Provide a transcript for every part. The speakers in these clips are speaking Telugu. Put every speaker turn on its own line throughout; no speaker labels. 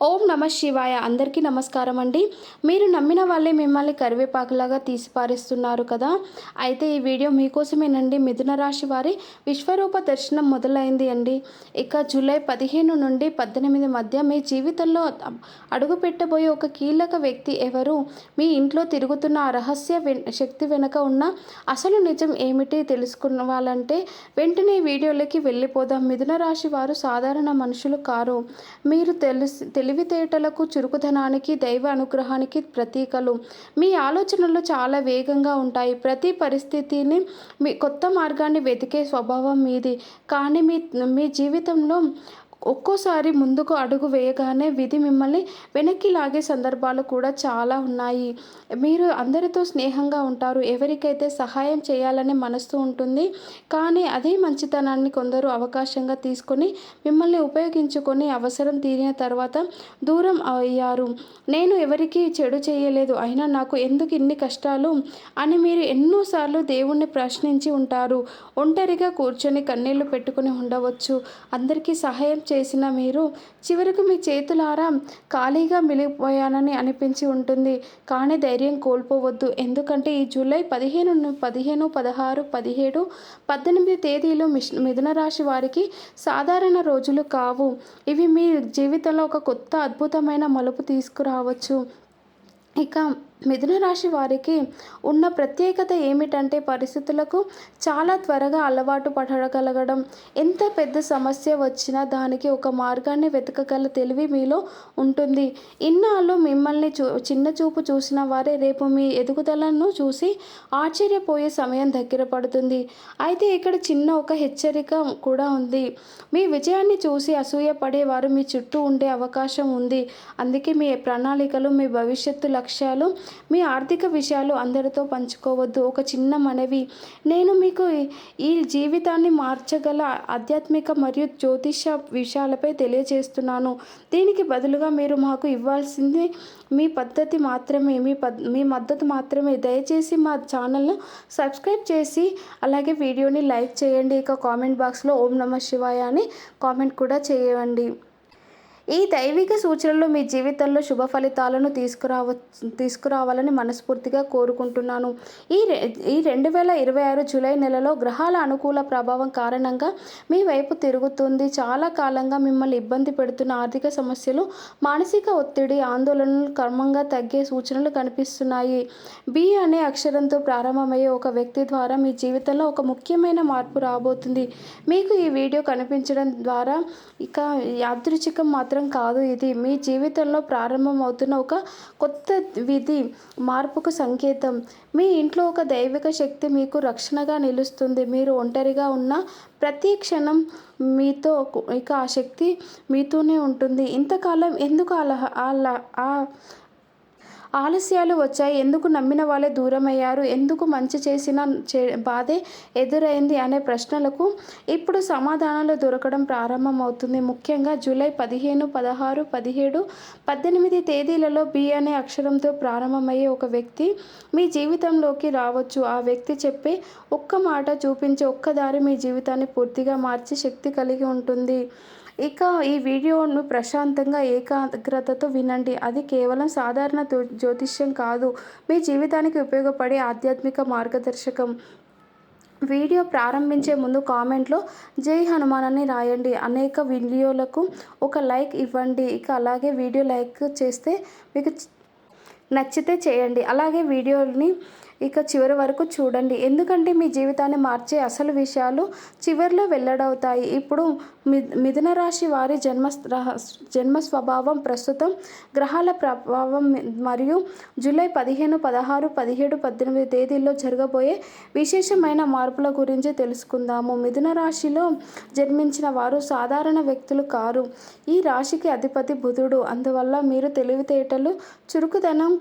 ఓం నమ శివాయ. అందరికీ నమస్కారం అండి. మీరు నమ్మిన వాళ్ళే మిమ్మల్ని కరివేపాకులాగా తీసిపారేస్తున్నారు కదా. అయితే ఈ వీడియో మీకోసమేనండి. మిథున రాశి వారి విశ్వరూప దర్శనం మొదలైంది అండి. ఇక జూలై 15 నుండి 18 మధ్య మీ జీవితంలో అడుగు పెట్టబోయే ఒక కీలక వ్యక్తి ఎవరు, మీ ఇంట్లో తిరుగుతున్న ఆ రహస్య శక్తి వెనుక ఉన్న అసలు నిజం ఏమిటి తెలుసుకోవాలంటే వెంటనే వీడియోలోకి వెళ్ళిపోదాం. మిథున రాశి వారు సాధారణ మనుషులు కారు. మీరు తెలివితేటలకు, చురుకుదనానికి, దైవ అనుగ్రహానికి ప్రతీకలు. మీ ఆలోచనలు చాలా వేగంగా ఉంటాయి. ప్రతి పరిస్థితిని మీ కొత్త మార్గాన్ని వెతికే స్వభావం మీది. కానీ మీ జీవితంలో ఒక్కోసారి ముందుకు అడుగు వేయగానే విధి మిమ్మల్ని వెనక్కి లాగే సందర్భాలు కూడా చాలా ఉన్నాయి. మీరు అందరితో స్నేహంగా ఉంటారు. ఎవరికైతే సహాయం చేయాలనే మనసు ఉంటుంది. కానీ అదే మంచితనాన్ని కొందరు అవకాశంగా తీసుకొని మిమ్మల్ని ఉపయోగించుకొని అవసరం తీరిన తర్వాత దూరం అయ్యారు. నేను ఎవరికి చెడు చేయలేదు, అయినా నాకు ఎందుకు ఇన్ని కష్టాలు అని మీరు ఎన్నోసార్లు దేవుణ్ణి ప్రశ్నించి ఉంటారు. ఒంటరిగా కూర్చొని కన్నీళ్లు పెట్టుకుని ఉండవచ్చు. అందరికీ సహాయం చేసిన మీరు చివరికి మీ చేతులారా ఖాళీగా మిగిలిపోయానని అనిపించి ఉంటుంది. కానీ ధైర్యం కోల్పోవద్దు. ఎందుకంటే ఈ జూలై 15, 16, 17, 18 తేదీలు మిథున రాశి వారికి సాధారణ రోజులు కావు. ఇవి మీ జీవితంలో ఒక కొత్త అద్భుతమైన మలుపు తీసుకురావచ్చు. ఇక మిథున రాశి వారికి ఉన్న ప్రత్యేకత ఏమిటంటే పరిస్థితులకు చాలా త్వరగా అలవాటు పడగలగడం. ఎంత పెద్ద సమస్య వచ్చినా దానికి ఒక మార్గాన్ని వెతకగల తెలివి మీలో ఉంటుంది. ఇన్నాళ్ళు మిమ్మల్ని చిన్న చూపు చూసిన వారే రేపు మీ ఎదుగుదలను చూసి ఆశ్చర్యపోయే సమయం దగ్గర పడుతుంది. అయితే ఇక్కడ చిన్న ఒక హెచ్చరిక కూడా ఉంది. మీ విజయాన్ని చూసి అసూయపడేవారు మీ చుట్టూ ఉండే అవకాశం ఉంది. అందుకే మీ ప్రణాళికలు, మీ భవిష్యత్తు లక్ష్యాలు, మీ ఆర్థిక విషయాలు అందరితో పంచుకోవద్దు. ఒక చిన్న మనవి, నేను మీకు ఈ జీవితాన్ని మార్చగల ఆధ్యాత్మిక మరియు జ్యోతిష విషయాలపై తెలియజేస్తున్నాను. దీనికి బదులుగా మీరు మాకు ఇవ్వాల్సింది మీ పద్ధతి మాత్రమే, మీ మద్దతు మాత్రమే. దయచేసి మా ఛానల్ను సబ్స్క్రైబ్ చేసి అలాగే వీడియోని లైక్ చేయండి. ఇక కామెంట్ బాక్స్లో ఓం నమ శివాయ అని కామెంట్ కూడా చేయండి. ఈ దైవిక సూచనలు మీ జీవితంలో శుభ ఫలితాలను తీసుకురావాలని మనస్ఫూర్తిగా కోరుకుంటున్నాను. ఈ 2026 జూలై నెలలో గ్రహాల అనుకూల ప్రభావం కారణంగా మీ వైపు తిరుగుతుంది. చాలా కాలంగా మిమ్మల్ని ఇబ్బంది పెడుతున్న ఆర్థిక సమస్యలు, మానసిక ఒత్తిడి, ఆందోళనలు క్రమంగా తగ్గే సూచనలు కనిపిస్తున్నాయి. బి అనే అక్షరంతో ప్రారంభమయ్యే ఒక వ్యక్తి ద్వారా మీ జీవితంలో ఒక ముఖ్యమైన మార్పు రాబోతుంది. మీకు ఈ వీడియో కనిపించడం ద్వారా ఇక యాదృచ్ఛికం మాత్రం కాదు. ఇది మీ జీవితంలో ప్రారంభమవుతున్న ఒక కొత్త విధి మార్పుకు సంకేతం. మీ ఇంట్లో ఒక దైవిక శక్తి మీకు రక్షణగా నిలుస్తుంది. మీరు ఒంటరిగా ఉన్న ప్రతి క్షణం మీతో ఇక ఆ శక్తి మీతోనే ఉంటుంది. ఇంతకాలం ఎందుకు ఆలస్యాలు వచ్చాయి, ఎందుకు నమ్మిన వాళ్ళే దూరమయ్యారు, ఎందుకు మంచి చేసిన బాధే ఎదురైంది అనే ప్రశ్నలకు ఇప్పుడు సమాధానాలు దొరకడం ప్రారంభమవుతుంది. ముఖ్యంగా జూలై 15, 16, 17, 18 తేదీలలో బి అనే అక్షరంతో ప్రారంభమయ్యే ఒక వ్యక్తి మీ జీవితంలోకి రావచ్చు. ఆ వ్యక్తి చెప్పే ఒక్క మాట, చూపించే ఒక్క దారి మీ జీవితాన్ని పూర్తిగా మార్చే శక్తి కలిగి ఉంటుంది. ఇక ఈ వీడియోను ప్రశాంతంగా ఏకాగ్రతతో వినండి. అది కేవలం సాధారణ జ్యోతిష్యం కాదు, మీ జీవితానికి ఉపయోగపడే ఆధ్యాత్మిక మార్గదర్శకం. వీడియో ప్రారంభించే ముందు కామెంట్లో జై హనుమాన్ అని రాయండి. అనేక వీడియోలకు ఒక లైక్ ఇవ్వండి. ఇక అలాగే వీడియో లైక్ చేస్తే మీకు నచ్చితే చేయండి. అలాగే వీడియోని ఇక చివరి వరకు చూడండి. ఎందుకంటే మీ జీవితాన్ని మార్చే అసలు విషయాలు చివరిలో వెల్లడవుతాయి. ఇప్పుడు మిథున రాశి వారి జన్మ స్వభావం, ప్రస్తుతం గ్రహాల ప్రభావం మరియు జూలై 15, 16, 17, 18 తేదీల్లో జరగబోయే విశేషమైన మార్పుల గురించి తెలుసుకుందాము. మిథున రాశిలో జన్మించిన వారు సాధారణ వ్యక్తులు కారు. ఈ రాశికి అధిపతి బుధుడు. అందువల్ల మీరు తెలివితేటలు, చురుకుదనం,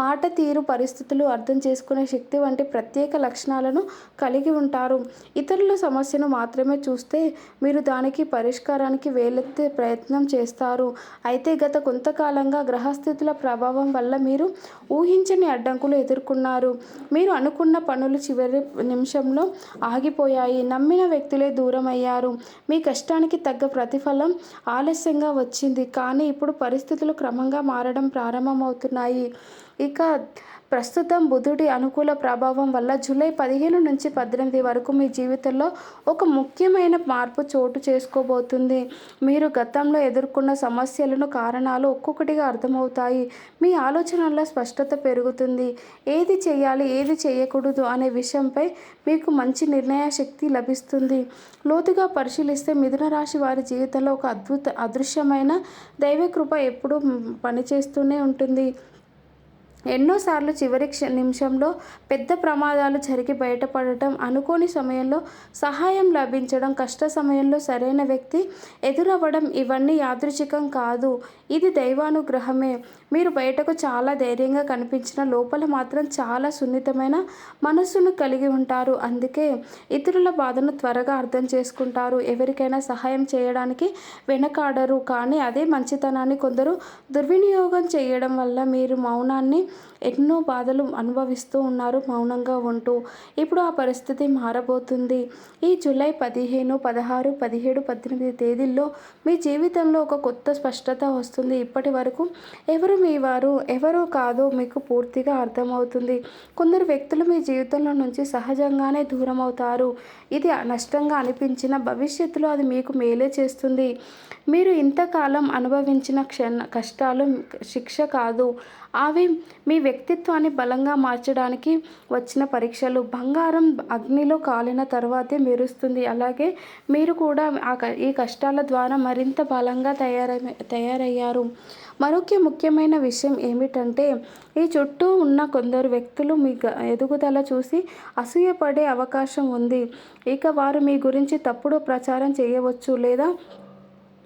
మాట తీరు, పరిస్థితులు అర్థం అర్థం చేసుకునే శక్తి వంటి ప్రత్యేక లక్షణాలను కలిగి ఉంటారు. ఇతరుల సమస్యను మాత్రమే చూస్తే మీరు దానికి పరిష్కారానికి వేలెత్తే ప్రయత్నం చేస్తారు. అయితే గత కొంతకాలంగా గ్రహస్థితుల ప్రభావం వల్ల మీరు ఊహించని అడ్డంకులు ఎదుర్కొన్నారు. మీరు అనుకున్న పనులు చివరి నిమిషంలో ఆగిపోయాయి. నమ్మిన వ్యక్తులే దూరమయ్యారు. మీ కష్టానికి తగ్గ ప్రతిఫలం ఆలస్యంగా వచ్చింది. కానీ ఇప్పుడు పరిస్థితులు క్రమంగా మారడం ప్రారంభమవుతున్నాయి. ఇక ప్రస్తుతం బుధుడి అనుకూల ప్రభావం వల్ల జూలై 15 నుంచి 18 వరకు మీ జీవితంలో ఒక ముఖ్యమైన మార్పు చోటు చేసుకోబోతుంది. మీరు గతంలో ఎదుర్కొన్న సమస్యలను కారణాలు ఒక్కొక్కటిగా అర్థమవుతాయి. మీ ఆలోచనల్లో స్పష్టత పెరుగుతుంది. ఏది చేయాలి, ఏది చేయకూడదు అనే విషయంపై మీకు మంచి నిర్ణయ శక్తి లభిస్తుంది. లోతుగా పరిశీలిస్తే మిథున రాశి వారి జీవితంలో ఒక అదృశ్యమైన దైవకృప ఎప్పుడూ పనిచేస్తూనే ఉంటుంది. ఎన్నోసార్లు చివరి నిమిషంలో పెద్ద ప్రమాదాలు జరిగి బయటపడటం, అనుకోని సమయంలో సహాయం లభించడం, కష్ట సమయంలో సరైన వ్యక్తి ఎదురవ్వడం ఇవన్నీ యాదృచ్ఛికం కాదు. ఇది దైవానుగ్రహమే. మీరు బయటకు చాలా ధైర్యంగా కనిపించిన లోపల మాత్రం చాలా సున్నితమైన మనస్సును కలిగి ఉంటారు. అందుకే ఇతరుల బాధను త్వరగా అర్థం చేసుకుంటారు. ఎవరికైనా సహాయం చేయడానికి వెనకాడరు. కానీ అదే మంచితనాన్ని కొందరు దుర్వినియోగం చేయడం వల్ల మీరు మౌనాన్ని ఎన్నో బాధలు అనుభవిస్తూ ఉన్నారు మౌనంగా ఉంటూ. ఇప్పుడు ఆ పరిస్థితి మారబోతుంది. ఈ జూలై 15, 16, 17, 18 తేదీల్లో మీ జీవితంలో ఒక కొత్త స్పష్టత వస్తుంది. ఇప్పటి వరకు ఎవరు మీ వారు, ఎవరో కాదో మీకు పూర్తిగా అర్థమవుతుంది. కొందరు వ్యక్తులు మీ జీవితంలో నుంచి సహజంగానే దూరం అవుతారు. ఇది నష్టంగా అనిపించిన భవిష్యత్తులో అది మీకు మేలే చేస్తుంది. మీరు ఇంతకాలం అనుభవించిన కష్టాలు శిక్ష కాదు, అవి మీ వ్యక్తిత్వాన్ని బలంగా మార్చడానికి వచ్చిన పరీక్షలు. బంగారం అగ్నిలో కాలిన తర్వాతే మెరుస్తుంది. అలాగే మీరు కూడా ఈ కష్టాల ద్వారా మరింత బలంగా తయారయ్యారు. మరొక ముఖ్యమైన విషయం ఏమిటంటే, ఈ చుట్టూ ఉన్న కొందరు వ్యక్తులు మీ ఎదుగుదల చూసి అసూయపడే అవకాశం ఉంది. ఇక వారు మీ గురించి తప్పుడు ప్రచారం చేయవచ్చు లేదా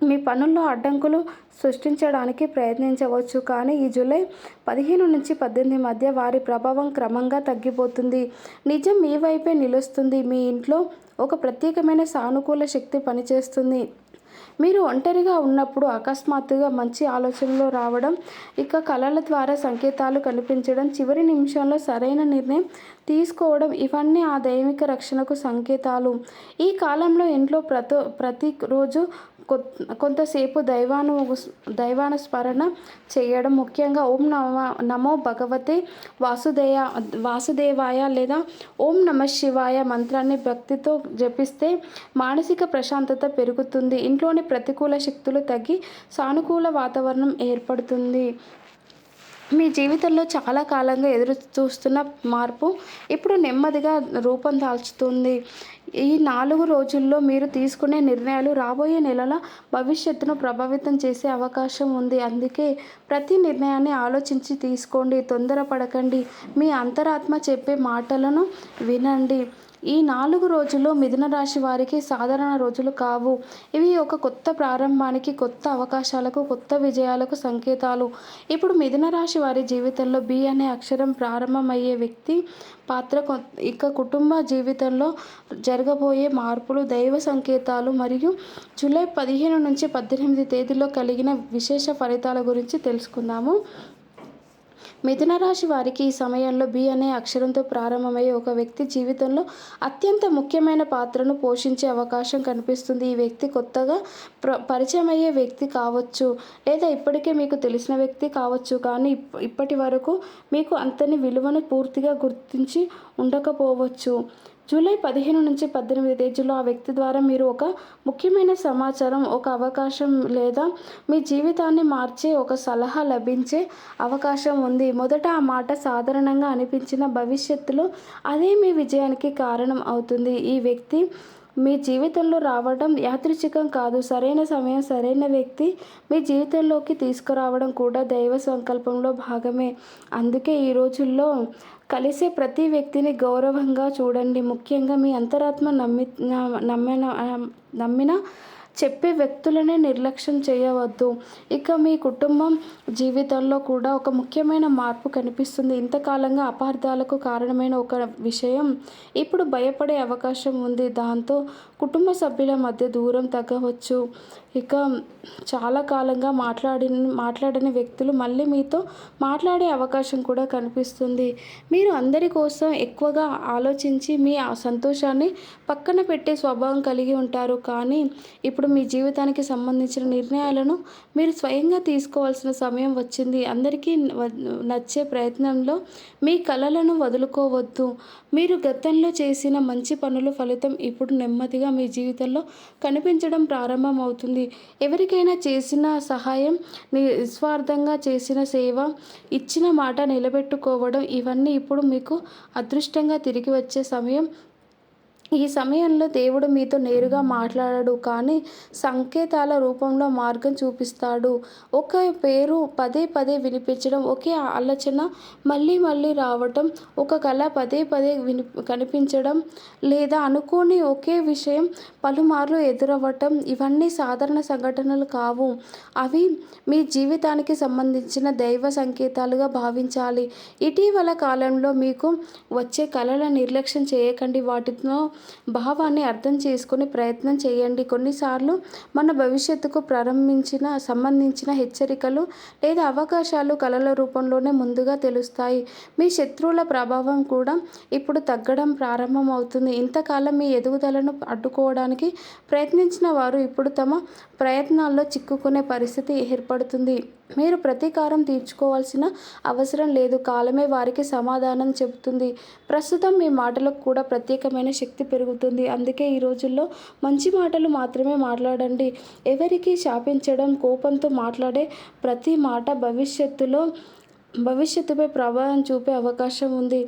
మీ పనుల్లో అడ్డంకులు సృష్టించడానికి ప్రయత్నించవచ్చు. కానీ ఈ జూలై 15 నుంచి 18 మధ్య వారి ప్రభావం క్రమంగా తగ్గిపోతుంది. నిజం మీ వైపే నిలుస్తుంది. మీ ఇంట్లో ఒక ప్రత్యేకమైన సానుకూల శక్తి పనిచేస్తుంది. మీరు ఒంటరిగా ఉన్నప్పుడు అకస్మాత్తుగా మంచి ఆలోచనలు రావడం, ఇక కళల ద్వారా సంకేతాలు కనిపించడం, చివరి నిమిషంలో సరైన నిర్ణయం తీసుకోవడం ఇవన్నీ ఆ దైవిక రక్షణకు సంకేతాలు. ఈ కాలంలో ఇంట్లో ప్రతిరోజు కొంతసేపు దైవానుస్మరణ చేయడం, ముఖ్యంగా ఓం నమో భగవతే వాసుదేవాయ లేదా ఓం నమ శివాయ మంత్రాన్ని భక్తితో జపిస్తే మానసిక ప్రశాంతత పెరుగుతుంది. ఇంట్లోని ప్రతికూల శక్తులు తగ్గి సానుకూల వాతావరణం ఏర్పడుతుంది. మీ జీవితంలో చాలా కాలంగా ఎదురు చూస్తున్న మార్పు ఇప్పుడు నెమ్మదిగా రూపం దాల్చుతుంది. ఈ 4 రోజుల్లో మీరు తీసుకునే నిర్ణయాలు రాబోయే నెలల భవిష్యత్తును ప్రభావితం చేసే అవకాశం ఉంది. అందుకే ప్రతి నిర్ణయాన్ని ఆలోచించి తీసుకోండి. తొందరపడకండి. మీ అంతరాత్మ చెప్పే మాటలను వినండి. ఈ 4 రోజుల్లో మిథున రాశి వారికి సాధారణ రోజులు కావు. ఇవి ఒక కొత్త ప్రారంభానికి, కొత్త అవకాశాలకు, కొత్త విజయాలకు సంకేతాలు. ఇప్పుడు మిథున రాశి వారి జీవితంలో బి అనే అక్షరం ప్రారంభమయ్యే వ్యక్తి పాత్ర, ఇక కుటుంబ జీవితంలో జరగబోయే మార్పులు, దైవ సంకేతాలు మరియు జూలై 15 నుంచి 18 తేదీలో కలిగిన విశేష ఫలితాల గురించి తెలుసుకుందాము. మిథున రాశి వారికి ఈ సమయంలో బి అనే అక్షరంతో ప్రారంభమయ్యే ఒక వ్యక్తి జీవితంలో అత్యంత ముఖ్యమైన పాత్రను పోషించే అవకాశం కనిపిస్తుంది. ఈ వ్యక్తి కొత్తగా పరిచయం అయ్యే వ్యక్తి కావచ్చు లేదా ఇప్పటికే మీకు తెలిసిన వ్యక్తి కావచ్చు. కానీ ఇప్పటి వరకు మీకు అంతని విలువను పూర్తిగా గుర్తించి ఉండకపోవచ్చు. జూలై 15 నుంచి 18 తేదీలో ఆ వ్యక్తి ద్వారా మీరు ఒక ముఖ్యమైన సమాచారం, ఒక అవకాశం లేదా మీ జీవితాన్ని మార్చే ఒక సలహా లభించే అవకాశం ఉంది. మొదట ఆ మాట సాధారణంగా అనిపించిన భవిష్యత్తులో అదే మీ విజయానికి కారణం అవుతుంది. ఈ వ్యక్తి మీ జీవితంలో రావడం యాదృచ్ఛికం కాదు. సరైన సమయం, సరైన వ్యక్తి మీ జీవితంలోకి తీసుకురావడం కూడా దైవ సంకల్పంలో భాగమే. అందుకే ఈ రోజుల్లో కలిసే ప్రతి వ్యక్తిని గౌరవంగా చూడండి. ముఖ్యంగా మీ అంతరాత్మ నమ్మిన చెప్పే వ్యక్తులనే నిర్లక్ష్యం చేయవద్దు. ఇక మీ కుటుంబం జీవితంలో కూడా ఒక ముఖ్యమైన మార్పు కనిపిస్తుంది. ఇంతకాలంగా అపార్థాలకు కారణమైన ఒక విషయం ఇప్పుడు భయపడే అవకాశం ఉంది. దాంతో కుటుంబ సభ్యుల మధ్య దూరం తగ్గవచ్చు. ఇక చాలా కాలంగా మాట్లాడని వ్యక్తులు మళ్ళీ మీతో మాట్లాడే అవకాశం కూడా కనిపిస్తుంది. మీరు అందరి కోసం ఎక్కువగా ఆలోచించి మీ సంతోషాన్ని పక్కన పెట్టే స్వభావం కలిగి ఉంటారు. కానీ ఇప్పుడు మీ జీవితానికి సంబంధించిన నిర్ణయాలను మీరు స్వయంగా తీసుకోవాల్సిన సమయం వచ్చింది. అందరికీ నచ్చే ప్రయత్నంలో మీ కలలను వదులుకోవద్దు. మీరు గతంలో చేసిన మంచి పనుల ఫలితం ఇప్పుడు నెమ్మదిగా మీ జీవితంలో కనిపించడం ప్రారంభమవుతుంది. ఎవరికైనా చేసిన సహాయం, నిస్వార్థంగా చేసిన సేవ, ఇచ్చిన మాట నిలబెట్టుకోవడం ఇవన్నీ ఇప్పుడు మీకు అదృష్టంగా తిరిగి వచ్చే సమయం. ఈ సమయంలో దేవుడు మీతో నేరుగా మాట్లాడడు, కానీ సంకేతాల రూపంలో మార్గం చూపిస్తాడు. ఒక పేరు పదే పదే వినిపించడం, ఒకే ఆలోచన మళ్ళీ మళ్ళీ రావటం, ఒక కళ పదే పదే కనిపించడం, లేదా అనుకోని ఒకే విషయం పలుమార్లు ఎదురవ్వటం ఇవన్నీ సాధారణ సంఘటనలు కావు. అవి మీ జీవితానికి సంబంధించిన దైవ సంకేతాలుగా భావించాలి. ఇటీవల కాలంలో మీకు వచ్చే కళలను నిర్లక్ష్యం చేయకండి. వాటితో భావాన్ని అర్థం చేసుకునే ప్రయత్నం చేయండి. కొన్నిసార్లు మన భవిష్యత్తుకు సంబంధించిన హెచ్చరికలు లేదా అవకాశాలు కళల రూపంలోనే ముందుగా తెలుస్తాయి. మీ శత్రువుల ప్రభావం కూడా ఇప్పుడు తగ్గడం ప్రారంభమవుతుంది. ఇంతకాలం మీ ఎదుగుదలను అడ్డుకోవడానికి ప్రయత్నించిన వారు ఇప్పుడు తమ ప్రయత్నాల్లో చిక్కుకునే పరిస్థితి ఏర్పడుతుంది. మీరు ప్రతీకారం తీర్చుకోవాల్సిన అవసరం లేదు. కాలమే వారికి సమాధానం చెబుతుంది. ప్రస్తుతం మీ మాటలకు కూడా ప్రత్యేకమైన శక్తి పెరుగుతుంది. అందుకే ఈ రోజుల్లో మంచి మాటలు మాత్రమే మాట్లాడండి. ఎవరికి శాపించడం, కోపంతో మాట్లాడే ప్రతి మాట భవిష్యత్తుపై ప్రభావం చూపే అవకాశం ఉంది.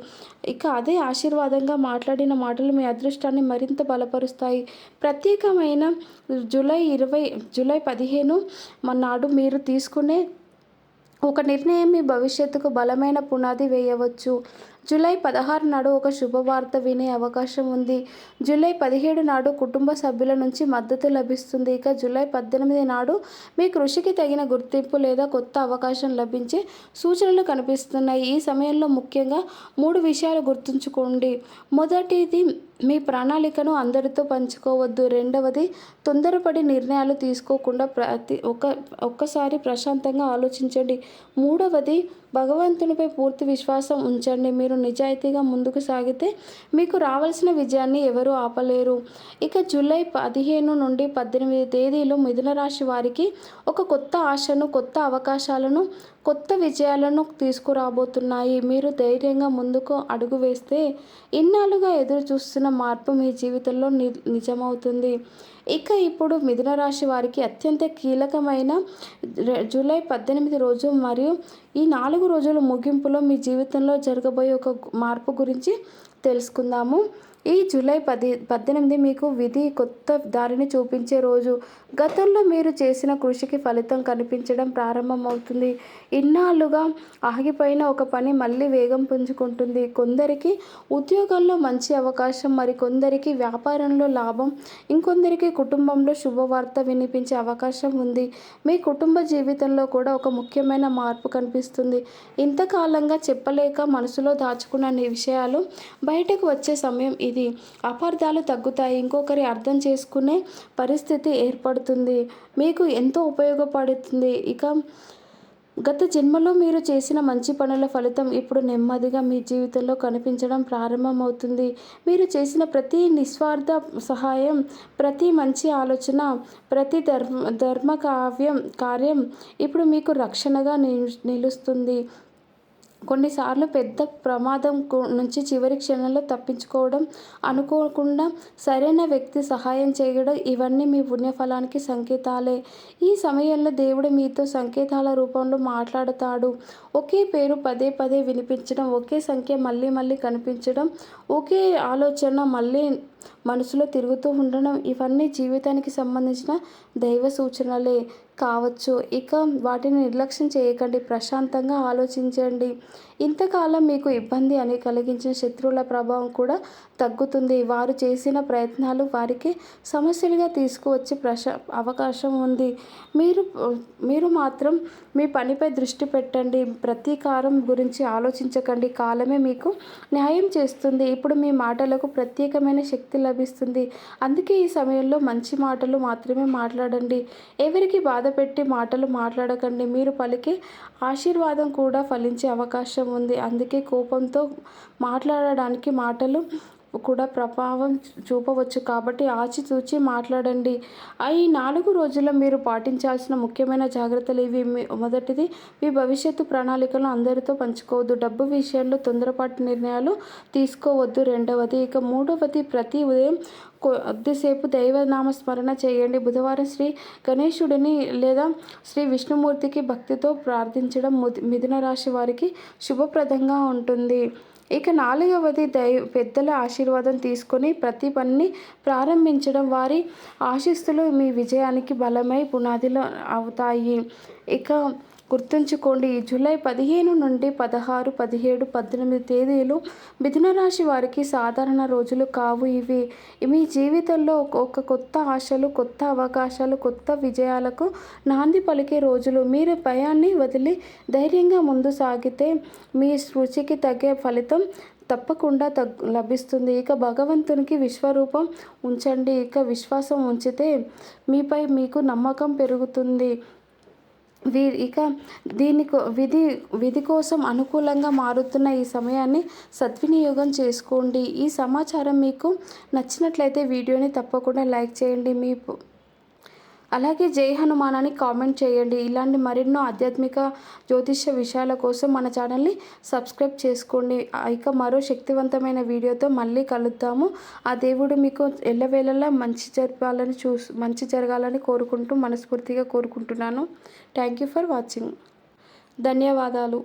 ఇక అదే ఆశీర్వాదంగా మాట్లాడిన మాటలు మీ అదృష్టాన్ని మరింత బలపరుస్తాయి. ప్రత్యేకమైన జూలై 15 నాడు మీరు తీసుకునే ఒక నిర్ణయం మీ భవిష్యత్తుకు బలమైన పునాది వేయవచ్చు. జూలై 16 నాడు ఒక శుభవార్త వినే అవకాశం ఉంది. జూలై 17 నాడు కుటుంబ సభ్యుల నుంచి మద్దతు లభిస్తుంది. ఇక జూలై 18 నాడు మీ కృషికి తగిన గుర్తింపు లేదా కొత్త అవకాశం లభించే సూచనలు కనిపిస్తున్నాయి. ఈ సమయంలో ముఖ్యంగా 3 విషయాలు గుర్తుంచుకోండి. మొదటిది, మీ ప్రణాళికను అందరితో పంచుకోవద్దు. రెండవది, తొందరపడి నిర్ణయాలు తీసుకోకుండా ఒక్కసారి ప్రశాంతంగా ఆలోచించండి. మూడవది, భగవంతునిపై పూర్తి విశ్వాసం ఉంచండి. మీరు నిజాయితీగా ముందుకు సాగితే మీకు రావాల్సిన విజయాన్ని ఎవరూ ఆపలేరు. ఇక జూలై 15 నుండి 18 తేదీలు మిథున రాశి వారికి ఒక కొత్త ఆశను, కొత్త అవకాశాలను, కొత్త విజయాలను తీసుకురాబోతున్నాయి. మీరు ధైర్యంగా ముందుకు అడుగు వేస్తే ఇన్నాళ్ళుగా ఎదురు చూస్తున్న మార్పు మీ జీవితంలో నిజమవుతుంది. ఇక ఇప్పుడు మిథున రాశి వారికి అత్యంత కీలకమైన జూలై 18 రోజు మరియు ఈ 4 రోజుల ముగింపులో మీ జీవితంలో జరగబోయే ఒక మార్పు గురించి తెలుసుకుందాము. ఈ జూలై 18 మీకు విధి కొత్త దారిని చూపించే రోజు. గతంలో మీరు చేసిన కృషికి ఫలితం కనిపించడం ప్రారంభమవుతుంది. ఇన్నాళ్ళుగా ఆగిపోయిన ఒక పని మళ్ళీ వేగం పుంజుకుంటుంది. కొందరికి ఉద్యోగంలో మంచి అవకాశం, మరికొందరికి వ్యాపారంలో లాభం, ఇంకొందరికి కుటుంబంలో శుభవార్త వినిపించే అవకాశం ఉంది. మీ కుటుంబ జీవితంలో కూడా ఒక ముఖ్యమైన మార్పు కనిపిస్తుంది. ఇంతకాలంగా చెప్పలేక మనసులో దాచుకున్న విషయాలు బయటకు వచ్చే సమయం ఇది. అపార్థాలు తగ్గుతాయి. ఇంకొకరి అర్థం చేసుకునే పరిస్థితి ఏర్పడుతుంది. మీకు ఎంతో ఉపయోగపడుతుంది. ఇక గత జన్మలో మీరు చేసిన మంచి పనుల ఫలితం ఇప్పుడు నెమ్మదిగా మీ జీవితంలో కనిపించడం ప్రారంభమవుతుంది. మీరు చేసిన ప్రతి నిస్వార్థ సహాయం, ప్రతి మంచి ఆలోచన, ప్రతి కార్యం ఇప్పుడు మీకు రక్షణగా నిలుస్తుంది. కొన్నిసార్లు పెద్ద ప్రమాదం నుంచి చివరి క్షణంలో తప్పించుకోవడం, అనుకోకుండా సరైన వ్యక్తి సహాయం చేయడం ఇవన్నీ మీ పుణ్యఫలానికి సంకేతాలే. ఈ సమయంలో దేవుడు మీతో సంకేతాల రూపంలో మాట్లాడతాడు. ఒకే పేరు పదే పదే వినిపించడం, ఒకే సంఖ్య మళ్ళీ మళ్ళీ కనిపించడం, ఒకే ఆలోచన మళ్ళీ మనసులో తిరుగుతూ ఉండడం ఇవన్నీ జీవితానికి సంబంధించిన దైవ సూచనలే. కావచ్చు. ఇక వాటిని నిర్లక్ష్యం చేయకండి. ప్రశాంతంగా ఆలోచించండి. ఇంతకాలం మీకు ఇబ్బంది అని కలిగించిన శత్రువుల ప్రభావం కూడా తగ్గుతుంది. వారు చేసిన ప్రయత్నాలు వారికి సమస్యలుగా తీసుకువచ్చే అవకాశం ఉంది. మీరు మీరు మాత్రం మీ పనిపై దృష్టి పెట్టండి. ప్రతీకారం గురించి ఆలోచించకండి. కాలమే మీకు న్యాయం చేస్తుంది. ఇప్పుడు మీ మాటలకు ప్రత్యేకమైన శక్తి లభిస్తుంది. అందుకే ఈ సమయంలో మంచి మాటలు మాత్రమే మాట్లాడండి. ఎవరికి బాధ పెట్టి మాటలు మాట్లాడకండి. మీరు పలికే ఆశీర్వాదం కూడా ఫలించే అవకాశం ఉంది. అందుకే కోపంతో మాట్లాడడానికి మాటలు కూడా ప్రభావం చూపవచ్చు. కాబట్టి ఆచితూచి మాట్లాడండి. ఈ 4 రోజుల్లో మీరు పాటించాల్సిన ముఖ్యమైన జాగ్రత్తలు ఇవి. మొదటిది, మీ భవిష్యత్తు ప్రణాళికలను అందరితో పంచుకోవద్దు. డబ్బు విషయంలో తొందరపాటు నిర్ణయాలు తీసుకోవద్దు. రెండవది, మూడవది, ప్రతి ఉదయం కొద్దిసేపు దైవనామ స్మరణ చేయండి. బుధవారం శ్రీ గణేశుడిని లేదా శ్రీ విష్ణుమూర్తికి భక్తితో ప్రార్థించడం మిథున రాశి వారికి శుభప్రదంగా ఉంటుంది. నాలుగవది, పెద్దల ఆశీర్వాదం తీసుకొని ప్రతి పనిని ప్రారంభించడం. వారి ఆశీస్సులు మీ విజయానికి బలమై పునాదిలో అవుతాయి. గుర్తుంచుకోండి, ఈ జూలై 15 నుండి 16, 17, 18 తేదీలు మిథున రాశి వారికి సాధారణ రోజులు కావు. ఇవి మీ జీవితంలో ఒక కొత్త ఆశలు, కొత్త అవకాశాలు, కొత్త విజయాలకు నాంది పలికే రోజులు. మీరు భయాన్ని వదిలి ధైర్యంగా ముందు సాగితే మీ రుచికి తగ్గే ఫలితం తప్పకుండా లభిస్తుంది. భగవంతునికి విశ్వరూపం ఉంచండి. విశ్వాసం ఉంచితే మీపై మీకు నమ్మకం పెరుగుతుంది. విధి కోసం అనుకూలంగా మారుతున్న ఈ సమయాన్ని సద్వినియోగం చేసుకోండి. ఈ సమాచారం మీకు నచ్చినట్లయితే వీడియోని తప్పకుండా లైక్ చేయండి. అలాగే జై హనుమాన్ అని కామెంట్ చేయండి. ఇలాంటి మరెన్నో ఆధ్యాత్మిక జ్యోతిష్య విషయాల కోసం మన ఛానల్ని సబ్స్క్రైబ్ చేసుకోండి. మరో శక్తివంతమైన వీడియోతో మళ్ళీ కలుద్దాము. ఆ దేవుడు మీకు ఎల్లవేళలా మంచి జరగాలని మనస్ఫూర్తిగా కోరుకుంటున్నాను. Thank you for watching. ధన్యవాదాలు.